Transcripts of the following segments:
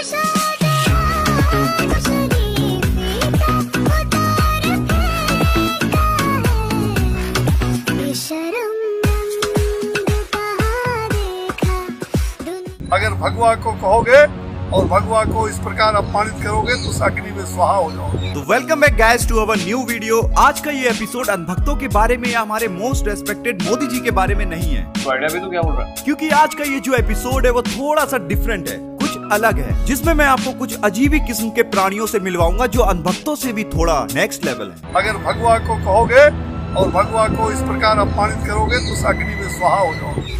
अगर भगवा को कहोगे और भगवा को इस प्रकार अपमानित करोगे तो अग्नि में स्वाहा हो जाओगे। तो welcome back guys to our new video. आज का ये एपिसोड अनभक्तों के बारे में या हमारे मोस्ट रेस्पेक्टेड मोदी जी के बारे में नहीं है। तो आइडिया भी तो क्या बोल रहा है? क्योंकि आज का ये जो एपिसोड है वो थोड़ा सा डिफरेंट है, कुछ अलग है, जिसमें मैं आपको कुछ अजीब ही किस्म के प्राणियों से मिलवाऊंगा जो अनभक्तों से भी थोड़ा नेक्स्ट लेवल है। अगर भगवा को कहोगे और भगवा को इस प्रकार अपमानित करोगे तो अग्नि में स्वाहा हो जाओगे।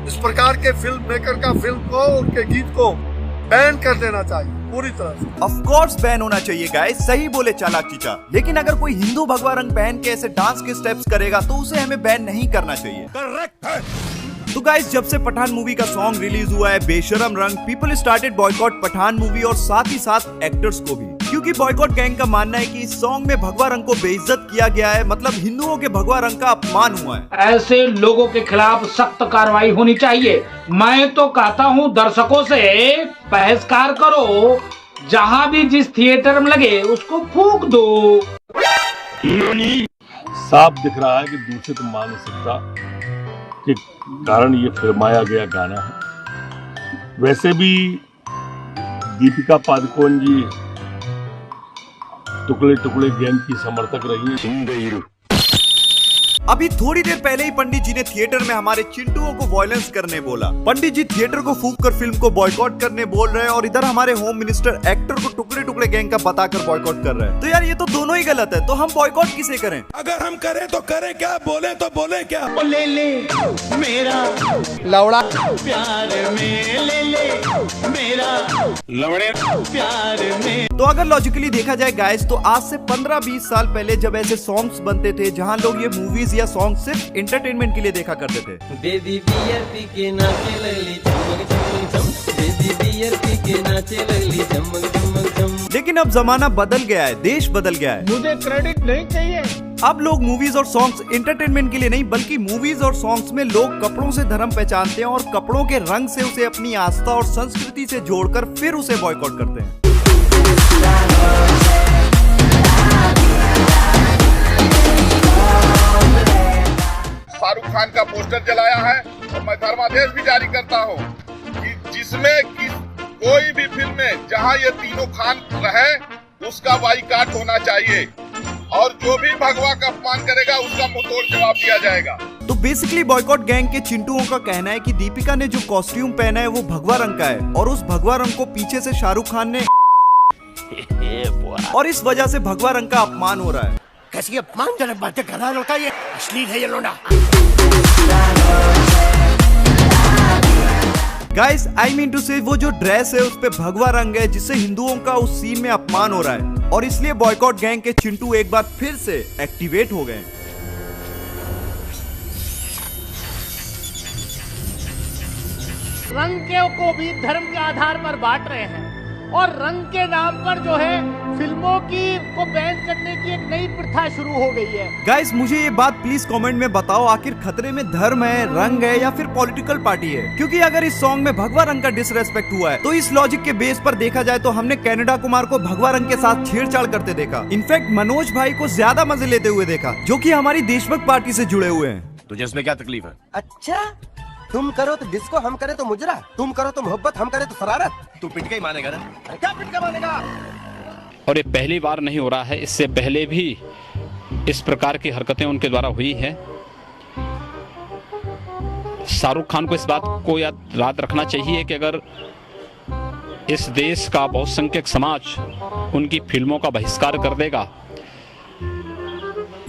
इस प्रकार के फिल्म मेकर का फिल्म को, उनके गीत को बैन कर देना चाहिए पूरी तरह से। ऑफ कोर्स बैन होना चाहिए गाइस, सही बोले चालाक चीचा। लेकिन अगर कोई हिंदू भगवा रंग पहन के ऐसे डांस के स्टेप्स करेगा तो उसे हमें बैन नहीं करना चाहिए। करेक्ट है। तो गाइस, जब से पठान मूवी का सॉन्ग रिलीज हुआ है Besharam Rang, people started boycott Pathaan movie और साथ ही साथ एक्टर्स को भी, क्योंकि बॉयकॉट गैंग का मानना है कि इस सॉन्ग में भगवा रंग को बेइज्जत किया गया है, मतलब हिंदुओं के भगवा रंग का अपमान हुआ है। ऐसे लोगों के खिलाफ सख्त कार्रवाई होनी चाहिए। मैं तो कहता हूँ दर्शकों से बहिष्कार करो, जहाँ भी जिस थिएटर में लगे उसको फूंक दो। साफ दिख रहा है कि दूषित मानसिकता के कारण ये फिल्माया गया गाना है। वैसे भी दीपिका पादुकोण जी टुकड़े टुकड़े गैंग की समर्थक रही है। अभी थोड़ी देर पहले ही पंडित जी ने थिएटर में हमारे चिंटुओं को वायलेंस करने बोला। पंडित जी थिएटर को फूंक कर फिल्म को बॉयकॉट करने बोल रहे हैं और इधर हमारे होम मिनिस्टर एक्टर को टुकड़े टुकड़े गैंग का बताकर बॉयकॉट कर रहे हैं। तो यार ये तो दोनों ही गलत है, तो हम बॉयकॉट किसे करें? अगर हम करें तो करें क्या, बोले तो बोले क्या। ले ले मेरा लवड़ा प्यार में, ले ले मेरा लवड़े प्यार में। तो अगर लॉजिकली देखा जाए गाइस, तो आज से 15-20 साल पहले जब ऐसे सॉन्ग्स बनते थे जहां लोग ये मूवीज या सॉन्ग सिर्फ एंटरटेनमेंट के लिए देखा करते थे। बेबी बियर पी के नाचे लगली चमक चमक चम, बेबी बियर पी के नाचे लगली चमक चमक चम। लेकिन अब जमाना बदल गया है, देश बदल गया है। मुझे क्रेडिट नहीं चाहिए। अब लोग मूवीज और सॉन्ग्स एंटरटेनमेंट के लिए नहीं, बल्कि मूवीज और सॉन्ग्स में लोग कपड़ों से धर्म पहचानते हैं और कपड़ों के रंग से उसे अपनी आस्था और संस्कृति से जोड़कर फिर उसे बॉयकॉट करते हैं। शाहरुख खान का पोस्टर जलाया है और मैं धर्मादेश भी जारी करता हूँ कि जिसमें कोई भी फिल्म में जहाँ ये तीनों खान रहे उसका बाइकाट होना चाहिए और जो भी भगवा का अपमान करेगा उसका मुंहतोड़ जवाब दिया जाएगा। तो बेसिकली बॉयकॉट गैंग के चिंटुओं का कहना है कि दीपिका ने जो कॉस्ट्यूम पहना है वो भगवा रंग का है और उस भगवा रंग को पीछे से शाहरुख खान ने और इस वजह से भगवा रंग का अपमान हो रहा है। कैसी अपमानजनक बातें कर रहा है लड़का, ये अश्लील है ये लोंडा। गाइस आई मीन टू से वो जो ड्रेस है उस पे भगवा रंग है जिससे हिंदुओं का उस सीन में अपमान हो रहा है और इसलिए बॉयकॉट गैंग के चिंटू एक बार फिर से एक्टिवेट हो गए। रंग को भी धर्म के आधार पर बांट रहे हैं और रंग के नाम पर जो है फिल्मों की को बैन करने की एक नई प्रथा शुरू हो गई है। गाइस मुझे ये बात प्लीज कमेंट में बताओ, आखिर खतरे में धर्म है, रंग है या फिर पॉलिटिकल पार्टी है? क्योंकि अगर इस सॉन्ग में भगवा रंग का डिसरेस्पेक्ट हुआ है तो इस लॉजिक के बेस पर देखा जाए तो हमने कैनेडा कुमार को भगवा रंग के साथ छेड़छाड़ करते देखा। इनफैक्ट मनोज भाई को ज्यादा मजे लेते हुए देखा, जो कि हमारी देशभक्त पार्टी से जुड़े हुए हैं। तुझे इसमें क्या तकलीफ है? अच्छा, तुम करो तो डिस्को, हम करे तो मुजरा, तुम करो तो मोहब्बत, हम करे तो शरारत। तू पिटका ही मानेगा ना? अरे क्या पिटका मानेगा? और ये पहली बार नहीं हो रहा है, इससे पहले भी इस प्रकार की हरकतें उनके द्वारा हुई हैं। शाहरुख खान को इस बात को याद रखना चाहिए कि अगर इस देश का बहुसंख्यक समाज उनकी फिल्मों का बहिष्कार कर देगा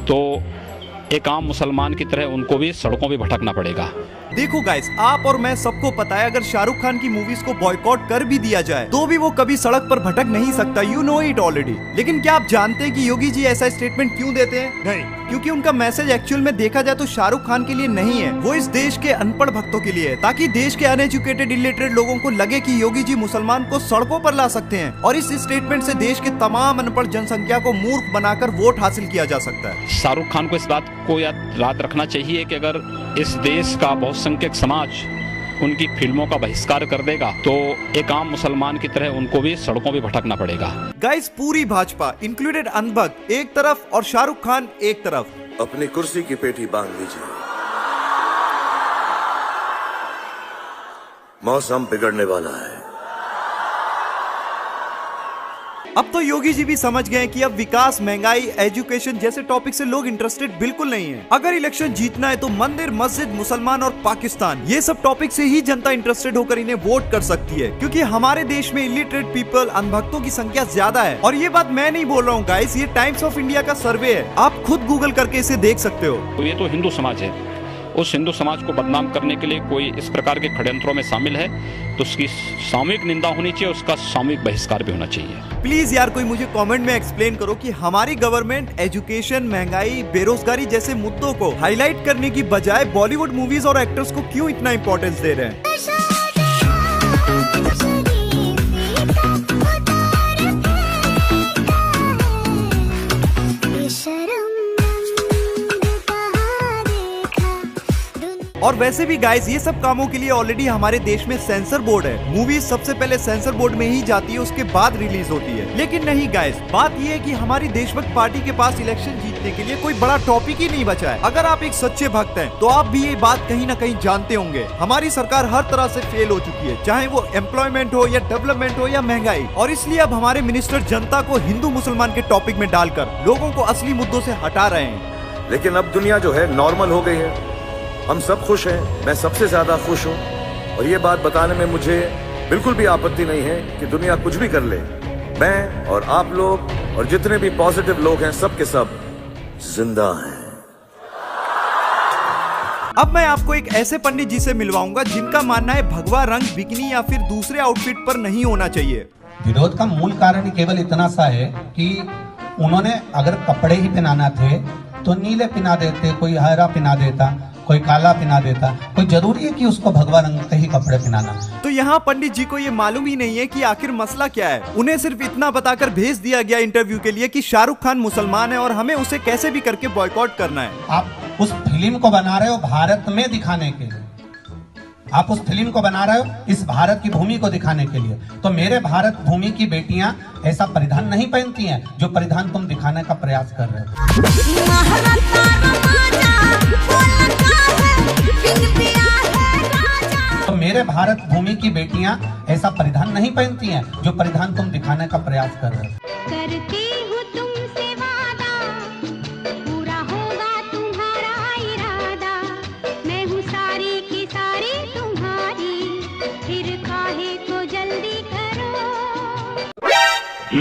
तो एक आम मुसलमान की तरह उनको भी सड़कों पे भटकना पड़ेगा। देखो गाइस, आप और मैं सबको पता है अगर शाहरुख खान की मूवीज को बॉयकॉट कर भी दिया जाए तो भी वो कभी सड़क पर भटक नहीं सकता, यू नो इट ऑलरेडी। लेकिन क्या आप जानते हैं कि योगी जी ऐसा स्टेटमेंट क्यों देते हैं? नहीं, क्योंकि उनका मैसेज एक्चुअल में देखा जाए तो शाहरुख खान के लिए नहीं है, वो इस देश के अनपढ़ भक्तों के लिए है, ताकि देश के अनएजुकेटेड इलिटरेट लोगों को लगे कि योगी जी मुसलमान को सड़कों पर ला सकते हैं और इस स्टेटमेंट से देश के तमाम अनपढ़ जनसंख्या को मूर्ख बनाकर वोट हासिल किया जा सकता है। शाहरुख खान को इस बात को याद रखना चाहिए कि अगर इस देश का बहुसंख्यक समाज उनकी फिल्मों का बहिष्कार कर देगा तो एक आम मुसलमान की तरह उनको भी सड़कों पे भटकना पड़ेगा। गाइस पूरी भाजपा इंक्लूडेड अनभक्त एक तरफ और शाहरुख खान एक तरफ। अपनी कुर्सी की पेटी बांध लीजिए, मौसम बिगड़ने वाला है। अब तो योगी जी भी समझ गए कि अब विकास, महंगाई, एजुकेशन जैसे टॉपिक से लोग इंटरेस्टेड बिल्कुल नहीं है। अगर इलेक्शन जीतना है तो मंदिर, मस्जिद, मुसलमान और पाकिस्तान ये सब टॉपिक से ही जनता इंटरेस्टेड होकर इन्हें वोट कर सकती है, क्योंकि हमारे देश में इलिटरेट पीपल, अनभक्तों की संख्या ज्यादा है। और ये बात मैं नहीं बोल रहा हूँ गाइस, ये टाइम्स ऑफ इंडिया का सर्वे है, आप खुद गूगल करके इसे देख सकते हो। तो ये तो हिंदू समाज है, उस हिंदू समाज को बदनाम करने के लिए कोई इस प्रकार के षड्यंत्रों में शामिल है तो उसकी सामूहिक निंदा होनी चाहिए, उसका सामूहिक बहिष्कार भी होना चाहिए। प्लीज यार कोई मुझे कमेंट में एक्सप्लेन करो कि हमारी गवर्नमेंट एजुकेशन, महंगाई, बेरोजगारी जैसे मुद्दों को हाईलाइट करने की बजाय बॉलीवुड मूवीज और एक्टर्स को क्यों इतना इंपॉर्टेंस दे रहे हैं। और वैसे भी गाइस ये सब कामों के लिए ऑलरेडी हमारे देश में सेंसर बोर्ड है। मूवीज सबसे पहले सेंसर बोर्ड में ही जाती है, उसके बाद रिलीज होती है। लेकिन नहीं गाइस, बात ये है कि हमारी देशभक्त पार्टी के पास इलेक्शन जीतने के लिए कोई बड़ा टॉपिक ही नहीं बचा है। अगर आप एक सच्चे भक्त हैं तो आप भी ये बात कहीं ना कहीं जानते होंगे, हमारी सरकार हर तरह से फेल हो चुकी है, चाहे वो एम्प्लॉयमेंट हो या डेवलपमेंट हो या महंगाई। और इसलिए अब हमारे मिनिस्टर जनता को हिंदू मुसलमान के टॉपिक में डालकर लोगों को असली मुद्दों से हटा रहे हैं। लेकिन अब दुनिया जो है नॉर्मल हो गई है, हम सब खुश हैं, मैं सबसे ज्यादा खुश हूं। और ये बात बताने में मुझे बिल्कुल भी आपत्ति नहीं है कि दुनिया कुछ भी कर ले, मैं और आप लोग और जितने भी पॉजिटिव लोग हैं सब के सब जिंदा हैं। अब मैं आपको एक ऐसे पंडित जी से मिलवाऊंगा जिनका मानना है भगवा रंग बिकनी या फिर दूसरे आउटफिट पर नहीं होना चाहिए। विरोध का मूल कारण केवल इतना सा है कि उन्होंने अगर कपड़े ही पहनाना थे तो नीले पहना देते, कोई हरा पहना देता, कोई काला पहना देता, कोई जरूरी है कि उसको भगवा रंग के ही कपड़े पहनाना। तो यहाँ पंडित जी को ये मालूम ही नहीं है कि आखिर मसला क्या है। उन्हें सिर्फ इतना बताकर भेज दिया गया इंटरव्यू के लिए कि शाहरुख खान मुसलमान है और हमें उसे कैसे भी करके बॉयकॉट करना है। आप उस फिल्म को बना रहे हो भारत में दिखाने के लिए, आप उस फिल्म को बना रहे हो इस भारत की भूमि को दिखाने के लिए। तो मेरे भारत भूमि की बेटियां ऐसा परिधान नहीं पहनती हैं जो परिधान तुम दिखाने का प्रयास कर रहे हो। तो मेरे भारत भूमि की बेटियां ऐसा परिधान नहीं पहनती हैं जो परिधान तुम दिखाने का प्रयास कर रहे हो। करती हूँ तुमसे वादा, पूरा होगा तुम्हारा इरादा, मैं हूँ सारी की सारी तुम्हारी, फिर काहे को जल्दी करो।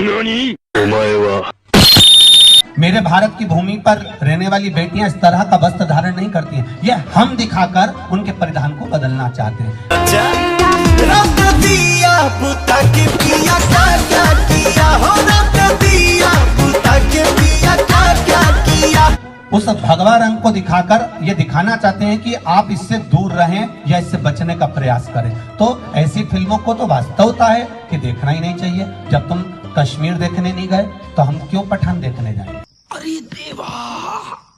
नानी? मेरे भारत की भूमि पर रहने वाली बेटियां इस तरह का वस्त्र धारण नहीं करती हैं, ये हम दिखाकर उनके परिधान को बदलना चाहते हैं। उस भगवा रंग को दिखाकर ये दिखाना चाहते हैं कि आप इससे दूर रहें या इससे बचने का प्रयास करें। तो ऐसी फिल्मों को तो वास्तवता है कि देखना ही नहीं चाहिए। जब तुम कश्मीर देखने नहीं गए तो हम क्यों पठान देखने जाएं? अरे देवा!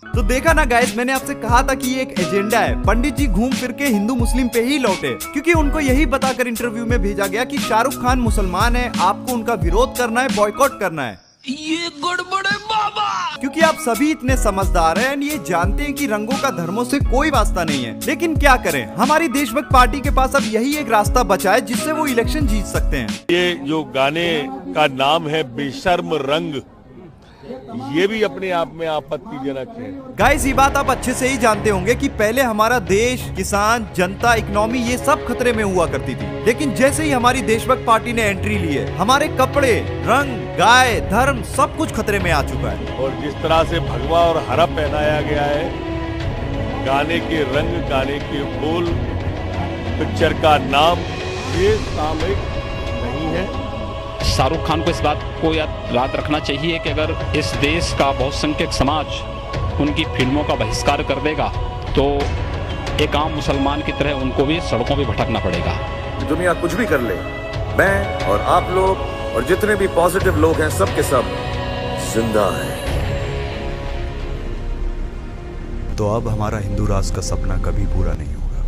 तो देखा ना गाइस, मैंने आपसे कहा था कि ये एक एजेंडा है। पंडित जी घूम फिर के हिंदू मुस्लिम पे ही लौटे, क्योंकि उनको यही बताकर इंटरव्यू में भेजा गया कि शाहरुख खान मुसलमान है, आपको उनका विरोध करना है, बॉयकॉट करना है। ये गड़बड़ है बाबा, क्योंकि आप सभी इतने समझदार हैं, ये जानते हैं कि रंगों का धर्मों से कोई वास्ता नहीं है। लेकिन क्या करें, हमारी देशभक्त पार्टी के पास अब यही एक रास्ता बचा है जिससे वो इलेक्शन जीत सकते हैं। ये जो गाने का नाम है बेशर्म रंग, ये भी अपने आप में आपत्तिजनक है। गाइस ये बात आप अच्छे से ही जानते होंगे कि पहले हमारा देश, किसान, जनता, इकोनॉमी ये सब खतरे में हुआ करती थी। लेकिन जैसे ही हमारी देशभक्त पार्टी ने एंट्री ली है, हमारे कपड़े, रंग, गाय, धर्म सब कुछ खतरे में आ चुका है। और जिस तरह से भगवा और हरा पहनाया गया है, गाने के रंग, गाने के बोल, पिक्चर का नाम, ये सामयिक नहीं है। शाहरुख खान को इस बात को याद रखना चाहिए कि अगर इस देश का बहुसंख्यक समाज उनकी फिल्मों का बहिष्कार कर देगा तो एक आम मुसलमान की तरह उनको भी सड़कों पे भटकना पड़ेगा। दुनिया कुछ भी कर ले, मैं और आप लोग और जितने भी पॉजिटिव लोग हैं सब के सब जिंदा हैं। तो अब हमारा हिंदू राष्ट्र का सपना कभी पूरा नहीं होगा।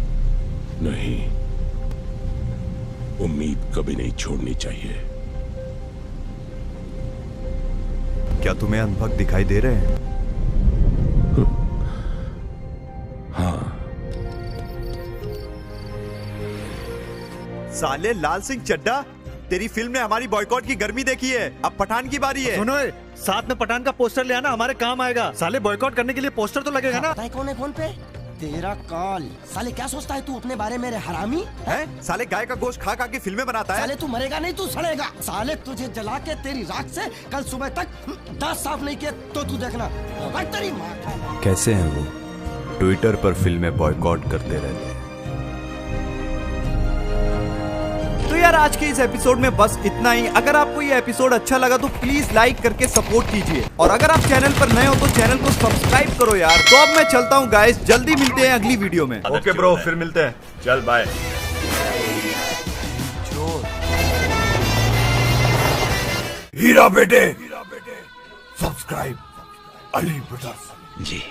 नहीं, उम्मीद कभी नहीं छोड़नी चाहिए। क्या तुम्हें अंधभक्त दिखाई दे रहे हैं? हाँ। साले लाल सिंह चड्ढा, तेरी फिल्म ने हमारी बॉयकॉट की गर्मी देखी है, अब पठान की बारी है। सुनो, साथ में पठान का पोस्टर ले आना, हमारे काम आएगा। साले बॉयकॉट करने के लिए पोस्टर तो लगेगा ना। पता है कौन है फोन पे? तेरा कॉल। साले क्या सोचता है तू अपने बारे में, हरामी है? साले गाय का गोश्त खा खा के फिल्में बनाता है। साले तू मरेगा नहीं, तू सड़ेगा। साले तुझे जला के तेरी राख से कल सुबह तक दांत साफ नहीं किए तो तू देखना। तेरी माँ का। कैसे हैं वो? ट्विटर पर फिल्में बॉयकॉट करते रहते हैं। तो यार आज के इस एपिसोड में बस इतना ही। अगर आपको ये एपिसोड अच्छा लगा तो प्लीज लाइक करके सपोर्ट कीजिए, और अगर आप चैनल पर नए हो तो चैनल को सब्सक्राइब करो यार। तो अब मैं चलता हूँ गाइस, जल्दी मिलते हैं अगली वीडियो में। ओके ब्रो, फिर मिलते हैं। चल बाय। हीरा बेटे, सब्सक्राइब अली ब्रदर्स। जी।